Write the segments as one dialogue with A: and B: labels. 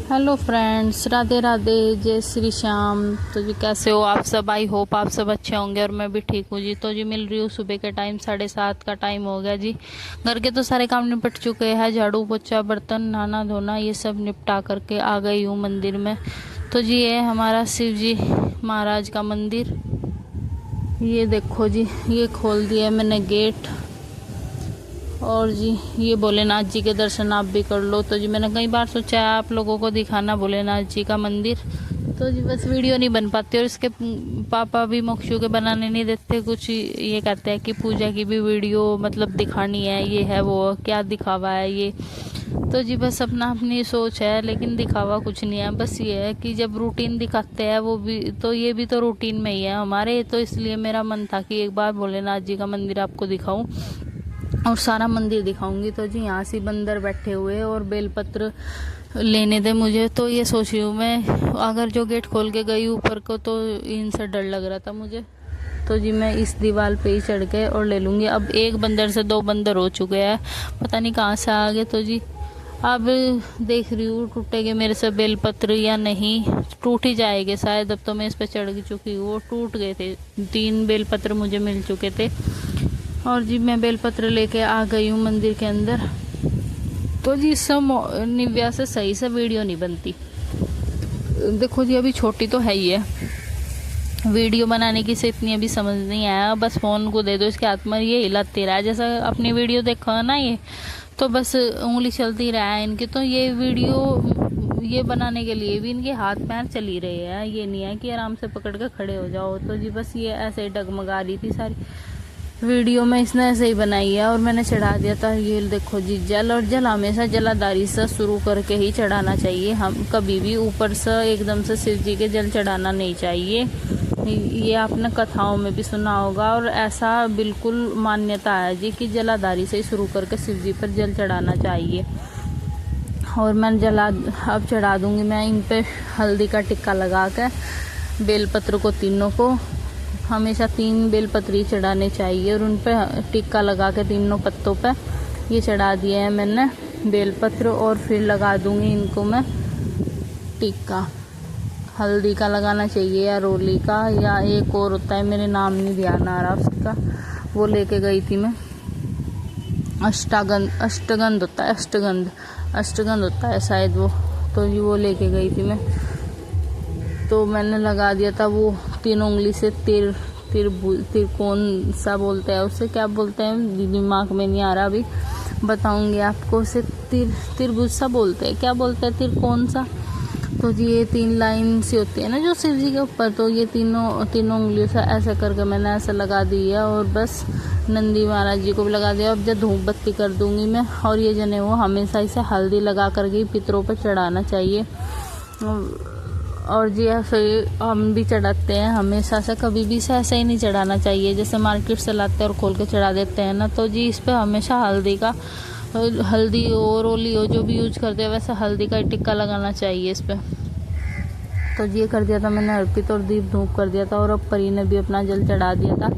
A: Hello friends, Radhe Radhe, जय श्री श्याम। तो जी कैसे हो आप सब? आई होप आप सब अच्छे होंगे और मैं भी ठीक हूँ जी। तो जी मिल रही हूँ सुबह के टाइम, 7:30 का टाइम हो गया जी। घर के तो सारे काम निपट चुके हैं, झाड़ू पोछा बर्तन नहाना धोना ये सब निपटा करके आ गई हूँ मंदिर में। तो जी ये हमारा शिव जी महाराज का मंदिर, ये देखो जी, ये खोल दिया मैंने गेट। और जी ये भोलेनाथ जी के दर्शन आप भी कर लो। तो जी मैंने कई बार सोचा है आप लोगों को दिखाना भोलेनाथ जी का मंदिर, तो जी बस वीडियो नहीं बन पाती। और इसके पापा भी मोक्षू के बनाने नहीं देते, कुछ ये कहते हैं कि पूजा की भी वीडियो मतलब दिखानी है, ये है वो क्या दिखावा है ये। तो जी बस अपना अपनी सोच है, लेकिन दिखावा कुछ नहीं है। बस ये है कि जब रूटीन दिखाते हैं वो भी, तो ये भी तो रूटीन में ही है हमारे। तो इसलिए मेरा मन था कि एक बार भोलेनाथ जी का मंदिर आपको दिखाऊं और सारा मंदिर दिखाऊंगी। तो जी यहाँ से बंदर बैठे हुए और बेलपत्र लेने दे मुझे। तो ये सोच रही हूँ मैं, अगर जो गेट खोल के गई ऊपर को तो इनसे डर लग रहा था मुझे। तो जी मैं इस दीवार पे ही चढ़ के और ले लूँगी। अब एक बंदर से 2 बंदर हो चुके हैं, पता नहीं कहाँ से आ गए। तो जी अब देख रही हूँ टूटेगे मेरे से बेलपत्र या नहीं। टूट ही जाएंगे शायद। अब तो मैं इस पर चढ़ चुकी हूँ, वो टूट गए थे। 3 बेलपत्र मुझे मिल चुके थे। और जी मैं बेलपत्र लेके आ गई हूँ मंदिर के अंदर। तो जी सब निव्या से सही से वीडियो नहीं बनती। देखो जी अभी छोटी तो है ही है, वीडियो बनाने की से इतनी अभी समझ नहीं आया। बस फ़ोन को दे दो इसके हाथ में, ये हिलाते रहा जैसा अपनी वीडियो देखो ना, ये तो बस उंगली चलती रहा है इनकी। तो ये वीडियो ये बनाने के लिए भी इनके हाथ पैर चल ही रहे हैं, ये नहीं है कि आराम से पकड़ के खड़े हो जाओ। तो जी बस ये ऐसे ही डगमगा रही थी सारी वीडियो में, इसने ऐसे ही बनाई है। और मैंने चढ़ा दिया था, ये देखो जी जल। और जल हमेशा जलाधारी से शुरू करके ही चढ़ाना चाहिए। हम कभी भी ऊपर से एकदम से शिव जी के जल चढ़ाना नहीं चाहिए। ये आपने कथाओं में भी सुना होगा और ऐसा बिल्कुल मान्यता है जी कि जलाधारी से ही शुरू करके शिव जी पर जल चढ़ाना चाहिए। और मैं अब चढ़ा दूंगी मैं इन पे हल्दी का टिक्का लगा के। बेलपत्र को तीनों को हमेशा 3 बेलपत्री चढ़ाने चाहिए और उन पे टिक्का लगा के तीनों पत्तों पे ये चढ़ा दिया है मैंने बेलपत्र। और फिर लगा दूंगी इनको मैं टिक्का। हल्दी का लगाना चाहिए या रोली का, या एक और होता है मेरे नाम नहीं ध्यान आ रहा उसका, वो लेके गई थी मैं। अष्टगंध होता है, अष्टगंध होता है शायद वो। तो ये वो लेके गई थी मैं। तो मैंने लगा दिया था वो 3 उंगली से तिर कौन सा बोलते हैं उसे, क्या बोलते हैं दिमाग में नहीं आ रहा, अभी बताऊंगी आपको। उसे तिरभुज सा बोलते हैं, क्या बोलते हैं, तिर कौन सा। तो जी ये 3 लाइन सी होती है ना जो शिव जी के ऊपर, तो ये तीनों उंगलियों से ऐसे करके मैंने ऐसे लगा दिया। और बस नंदी महाराज जी को भी लगा दिया। अब जब धूप बत्ती कर दूंगी मैं। और ये जने वो हमेशा इसे हल्दी लगा करके पितरों पर चढ़ाना चाहिए। और जी ऐसे हम भी चढ़ाते हैं हमेशा से, कभी भी से ऐसा ही नहीं चढ़ाना चाहिए जैसे मार्केट से लाते हैं और खोल के चढ़ा देते हैं ना। तो जी इस पर हमेशा हल्दी और ओली हो जो भी यूज करते हैं वैसे हल्दी का टिक्का लगाना चाहिए इस पर। तो जी ये कर दिया था मैंने अर्पित और दीप धूप कर दिया था। और अब परी ने भी अपना जल चढ़ा दिया था।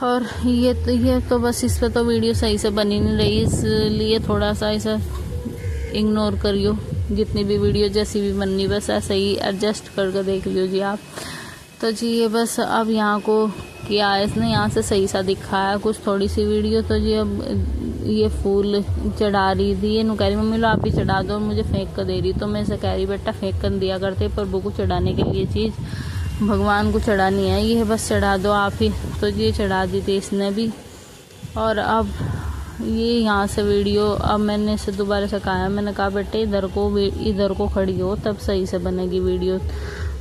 A: और ये तो बस इस पर तो वीडियो सही से बनी नहीं रही, इसलिए थोड़ा सा इसे इग्नोर करियो। जितनी भी वीडियो जैसी भी बननी बस ऐसे ही एडजस्ट करके देख लियो जी आप। तो जी ये बस अब यहाँ को किया है इसने, यहाँ से सही सा दिखा है कुछ थोड़ी सी वीडियो। तो जी अब ये फूल चढ़ा रही थी, ये नु कह रही मम्मी लो आप ही चढ़ा दो, मुझे फेंक कर दे रही। तो मैं इसे कह रही बेटा फेंक कर दिया करते, प्रभु को चढ़ाने के लिए चीज़ भगवान को चढ़ानी है, ये बस चढ़ा दो आप ही। तो ये चढ़ा दी थी इसने भी। और अब ये यहाँ से वीडियो, अब मैंने इसे दोबारा से कहा है, मैंने कहा बेटे इधर को खड़ी हो तब सही से बनेगी वीडियो।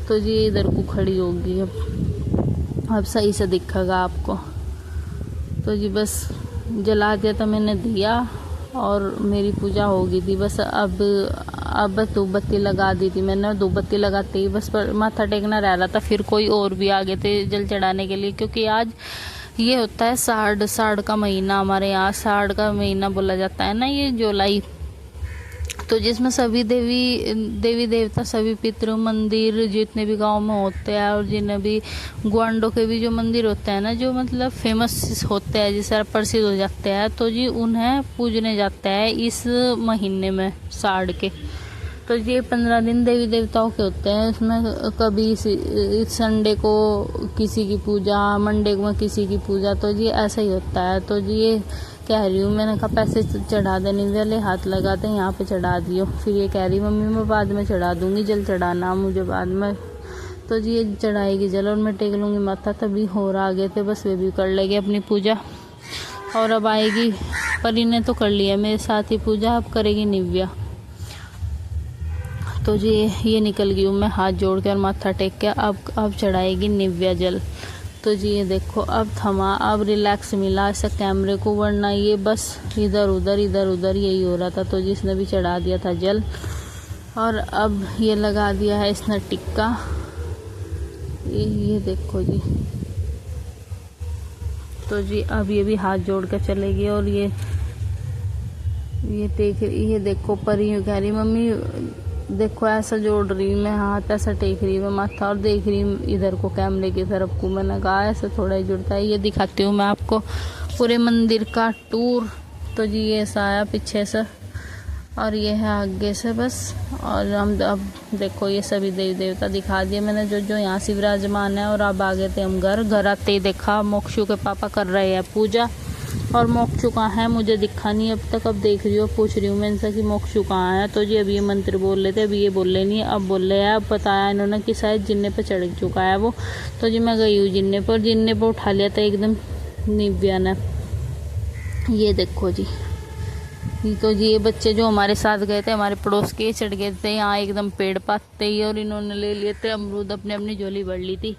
A: तो जी इधर को खड़ी होगी अब सही से दिखेगा आपको। तो जी बस जला दिया था मैंने दिया और मेरी पूजा हो गई थी। बस अब धूप बत्ती लगा दी थी मैंने। धूप बत्ती लगाते ही बस माथा टेकना रह रहा था, फिर कोई और भी आ गए थे जल चढ़ाने के लिए। क्योंकि आज ये होता है साढ़ का महीना, हमारे यहाँ साढ़ का महीना बोला जाता है ना, ये जुलाई। तो जिसमें सभी देवी देवता, सभी पितृ मंदिर जितने भी गांव में होते हैं और जिन्हें भी ग्वांडों के भी जो मंदिर होते हैं ना, जो मतलब फेमस होते हैं, जिस तरह प्रसिद्ध हो जाते हैं, तो जी उन्हें पूजने जाते हैं इस महीने में साढ़ के। तो ये 15 दिन देवी देवताओं के होते हैं। इसमें कभी संडे को किसी की पूजा, मंडे को किसी की पूजा, तो ये ऐसा ही होता है। तो ये कह रही हूँ, मैंने कहा पैसे चढ़ा देने वाले हाथ लगाते हैं, यहाँ पे चढ़ा दियो। फिर ये कह रही मम्मी मैं बाद में चढ़ा दूँगी, जल चढ़ाना मुझे बाद में। तो ये चढ़ाएगी जल और मैं टेक लूँगी माथा। तभी हो रहा आगे थे, बस वे भी कर लेगी अपनी पूजा। और अब आएगी परी ने तो कर लिया मेरे साथ ही पूजा, अब करेगी निव्या। तो जी ये निकल गई हूँ मैं हाथ जोड़ के और माथा टेक के। अब चढ़ाएगी निव्या जल। तो जी ये देखो अब थमा, अब रिलैक्स मिला ऐसा कैमरे को, वरना ये बस इधर उधर यही हो रहा था। तो जी इसने भी चढ़ा दिया था जल और अब ये लगा दिया है इसने टिक्का। ये देखो जी। तो जी अब ये भी हाथ जोड़ कर चलेगी और ये देखो परी कह रही मम्मी देखो ऐसा जोड़ रही मैं हाथ, ऐसा टेक रही मैं माथा और देख रही इधर को कैमरे की तरफ को। मैंने कहा ऐसा थोड़ा ही जुड़ता है। ये दिखाती हूँ मैं आपको पूरे मंदिर का टूर। तो जी ये ऐसा आया पीछे से और ये है आगे से बस। और हम अब देखो ये सभी देवी देवता दिखा दिए मैंने जो यहाँ से विराजमान है। और अब आ गए थे हम घर आते ही देखा मोक्षु के पापा कर रहे हैं पूजा। और मोक्षु कहाँ है मुझे दिखा नहीं अब तक। अब देख रही हूँ, पूछ रही हूँ मैं इनसे कि मोक्षु कहाँ है। तो जी अभी ये मंत्र बोल रहे थे, अभी ये बोल रहे नहीं है, अब बोल रहे हैं। अब बताया इन्होंने कि शायद जिन्ने पे चढ़ चुका है वो। तो जी मैं गई हूँ जिन्ने पर उठा लिया था एकदम निव्या ने। ये देखो जी। तो जी ये बच्चे जो हमारे साथ गए थे, हमारे पड़ोस के, चढ़ गए थे यहाँ एकदम पेड़ पाते ही। और इन्होंने ले लिए थे अमरूद, अपनी झोली भर ली थी।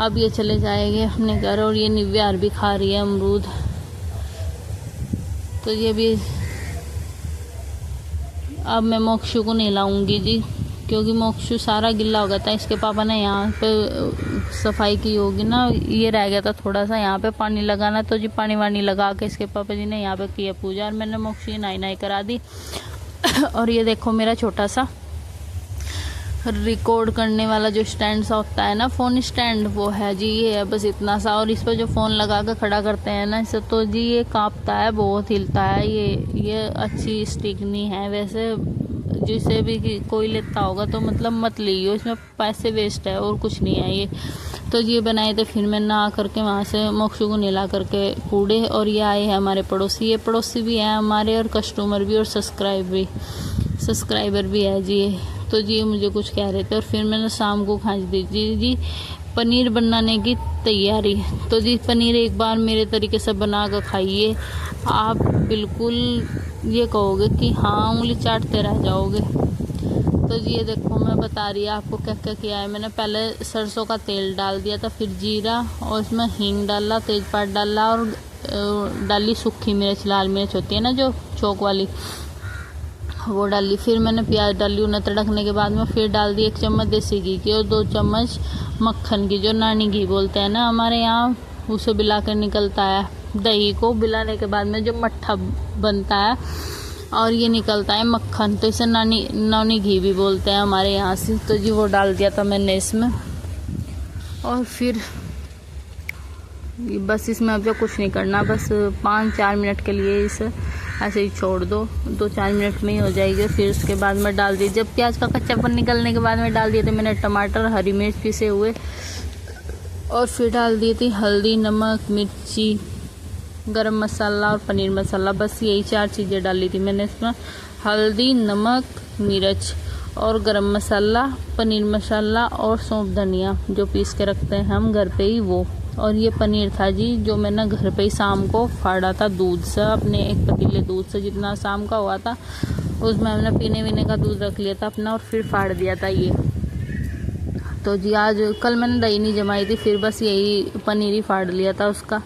A: अब ये चले जाएंगे अपने घर। और ये निव्या भी खा रही है अमरूद। तो ये भी अब मैं मोक्षु को नहीं लाऊंगी जी, क्योंकि मोक्षु सारा गिल्ला हो गया था। इसके पापा ने यहाँ पे सफाई की होगी ना, ये रह गया था थोड़ा सा यहाँ पे पानी लगाना। तो जी पानी वानी लगा के इसके पापा जी ने यहाँ पे किया पूजा और मैंने मोक्षु की नाई करा दी। और ये देखो मेरा छोटा सा रिकॉर्ड करने वाला जो स्टैंड सा होता है ना, फ़ोन स्टैंड, वो है जी। ये है बस इतना सा। और इस पर जो फ़ोन लगा कर खड़ा करते हैं ना इसे, तो जी ये कांपता है, बहुत हिलता है। ये अच्छी स्टिक नहीं है वैसे। जिसे भी कोई लेता होगा तो मतलब मत लीजिए, इसमें पैसे वेस्ट है और कुछ नहीं है ये। तो ये बनाए थे। फिर मैं नहा करके वहाँ से मोक्षु को नहला करके कूड़े। और ये आए हैं हमारे पड़ोसी, ये पड़ोसी भी हैं हमारे और कस्टमर भी और सब्सक्राइबर भी है जी। तो जी मुझे कुछ कह रहे थे और फिर मैंने शाम को खाँच दी जी पनीर बनाने की तैयारी। तो जी पनीर एक बार मेरे तरीके से बना कर खाइए, आप बिल्कुल ये कहोगे कि हाँ उंगली चाटते रह जाओगे। तो जी ये देखो मैं बता रही है आपको क्या क्या किया है मैंने। पहले सरसों का तेल डाल दिया था, फिर जीरा और इसमें हींग डाला, तेजपात डाला और डाली सूखी मिर्च, लाल मिर्च होती है ना जो चौक वाली, वो डाली। फिर मैंने प्याज डाली, उन्हें तड़कने के बाद में फिर डाल दी 1 चम्मच देसी घी की और 2 चम्मच मक्खन की, जो नानी घी बोलते हैं ना हमारे यहाँ, उसे बिला कर निकलता है। दही को बिलाने के बाद में जो मट्ठा बनता है और ये निकलता है मक्खन, तो इसे नानी घी भी बोलते हैं हमारे यहाँ से। तो जी वो डाल दिया था मैंने इसमें। और फिर बस इसमें अब जो कुछ नहीं करना, बस 5-4 मिनट के लिए इसे ऐसे ही छोड़ दो, 2-4 मिनट में ही हो जाएगी। फिर उसके बाद में डाल दी, जब प्याज का कच्चापन निकलने के बाद में डाल दिए थे मैंने टमाटर, हरी मिर्च पिसे हुए। और फिर डाल दी थी हल्दी, नमक, मिर्ची, गरम मसाला और पनीर मसाला। बस यही 4 चीज़ें डाली थी मैंने इसमें, हल्दी, नमक, मिर्च और गरम मसाला, पनीर मसाला और सौंफ धनिया जो पीस के रखते हैं हम घर पे ही वो। और ये पनीर था जी जो मैंने घर पे ही शाम को फाड़ा था दूध से, अपने एक पतीले दूध से, जितना शाम का हुआ था उसमें हमने पीने वीने का दूध रख लिया था अपना और फिर फाड़ दिया था ये। तो जी कल मैंने दही नहीं जमाई थी, फिर बस यही पनीर ही फाड़ लिया था उसका,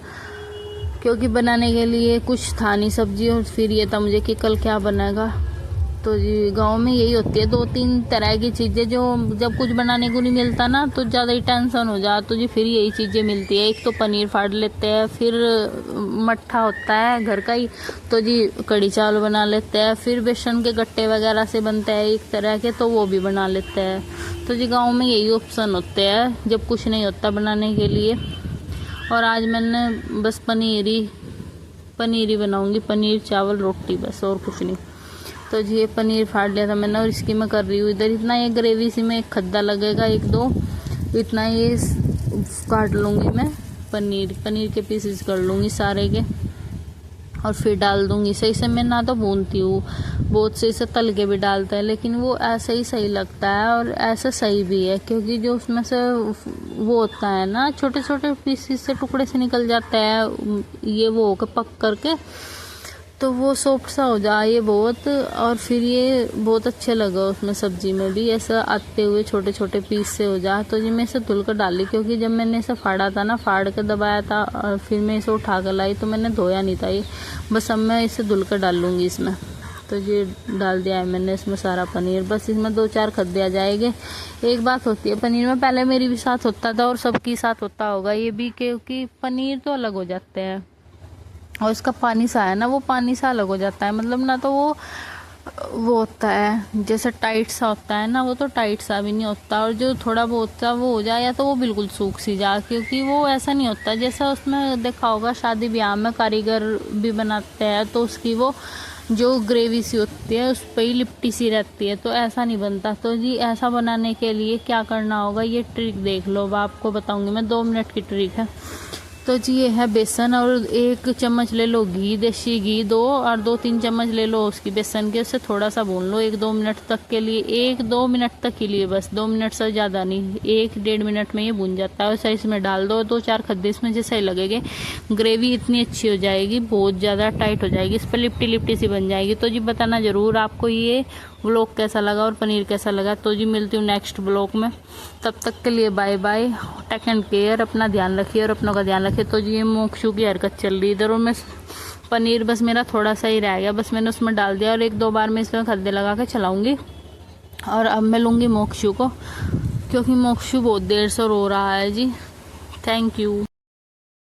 A: क्योंकि बनाने के लिए कुछ था नहीं सब्जी। और फिर ये था मुझे कि कल क्या बनेगा। तो जी गांव में यही होती है 2-3 तरह की चीज़ें, जो जब कुछ बनाने को नहीं मिलता ना तो ज़्यादा ही टेंशन हो जाए। तो जी फिर यही चीज़ें मिलती है, एक तो पनीर फाड़ लेते हैं, फिर मट्ठा होता है घर का ही, तो जी कढ़ी चावल बना लेते हैं, फिर बेसन के गट्टे वगैरह से बनते हैं एक तरह के, तो वो भी बना लेते हैं। तो जी गाँव में यही ऑप्शन होते हैं जब कुछ नहीं होता बनाने के लिए। और आज मैंने बस पनीर ही बनाऊंगी, पनीर चावल रोटी, बस और कुछ नहीं। तो जी ये पनीर फाड़ लिया था मैंने और इसकी मैं कर रही हूँ इधर इतना ये ग्रेवी सी में एक खद्दा लगेगा 1-2 इतना ये काट लूँगी मैं। पनीर के पीसेस कर लूँगी सारे के और फिर डाल दूँगी। सही से मैं ना तो भूनती हूँ, बहुत से इसे तल के भी डालता है, लेकिन वो ऐसे ही सही लगता है और ऐसा सही भी है क्योंकि जो उसमें से वो होता है ना छोटे छोटे पीसेस से टुकड़े से निकल जाता है ये वो होकर पक करके, तो वो सॉफ्ट सा हो जाए ये बहुत, और फिर ये बहुत अच्छे लगा उसमें सब्जी में भी ऐसा आते हुए छोटे छोटे पीस से हो जाए। तो जी मैं इसे धुल कर डाली क्योंकि जब मैंने इसे फाड़ा था ना, फाड़ के दबाया था और फिर मैं इसे उठा कर लाई तो मैंने धोया नहीं था ये, बस अब मैं इसे धुल कर डाल लूँगी इसमें। तो ये डाल दिया है मैंने इसमें सारा पनीर, बस इसमें 2-4 खद्दे आ जाएंगे। एक बात होती है पनीर में, पहले मेरी भी साथ होता था और सबकी साथ होता होगा ये भी, क्योंकि पनीर तो अलग हो जाते हैं और इसका पानी सा है ना, वो पानी सा अलग हो जाता है, मतलब ना तो वो होता है जैसे टाइट सा होता है ना, वो तो टाइट सा भी नहीं होता, और जो थोड़ा बहुत सा वो हो जाए या तो वो बिल्कुल सूख सी जा, क्योंकि वो ऐसा नहीं होता जैसा उसमें देखा होगा शादी ब्याह में कारीगर भी बनाते हैं तो उसकी वो जो ग्रेवी सी होती है उस पर ही लिपटी सी रहती है, तो ऐसा नहीं बनता। तो जी ऐसा बनाने के लिए क्या करना होगा ये ट्रिक देख लो, अब आपको बताऊंगी मैं, 2 मिनट की ट्रिक है। तो जी ये है बेसन और 1 चम्मच ले लो घी, देसी घी 2 और 2-3 चम्मच ले लो उसकी बेसन के, उससे थोड़ा सा भून लो 1-2 मिनट तक के लिए, 1-2 मिनट तक के लिए बस, 2 मिनट से ज़्यादा नहीं, 1-1.5 मिनट में ये भून जाता है। और सही इसमें डाल दो 2-4 खद्दे इसमें जैसे सही लगेंगे, ग्रेवी इतनी अच्छी हो जाएगी, बहुत ज़्यादा टाइट हो जाएगी, इस पर लिपटी लिपटी सी बन जाएगी। तो जी बताना ज़रूर आपको ये व्लॉग कैसा लगा और पनीर कैसा लगा। तो जी मिलती हूँ नेक्स्ट व्लॉग में, तब तक के लिए bye bye, take and care, अपना ध्यान रखिए और अपनों का ध्यान रखिए। तो जी ये मोक्षू की हरकत चल रही इधर, और मैं पनीर बस मेरा थोड़ा सा ही रह गया, बस मैंने उसमें डाल दिया और 1-2 बार मैं इसमें खद्दे लगा के चलाऊँगी। और अब मैं लूँगी मोक्षू को, क्योंकि मोक्षू बहुत देर से रो रहा है जी। Thank you.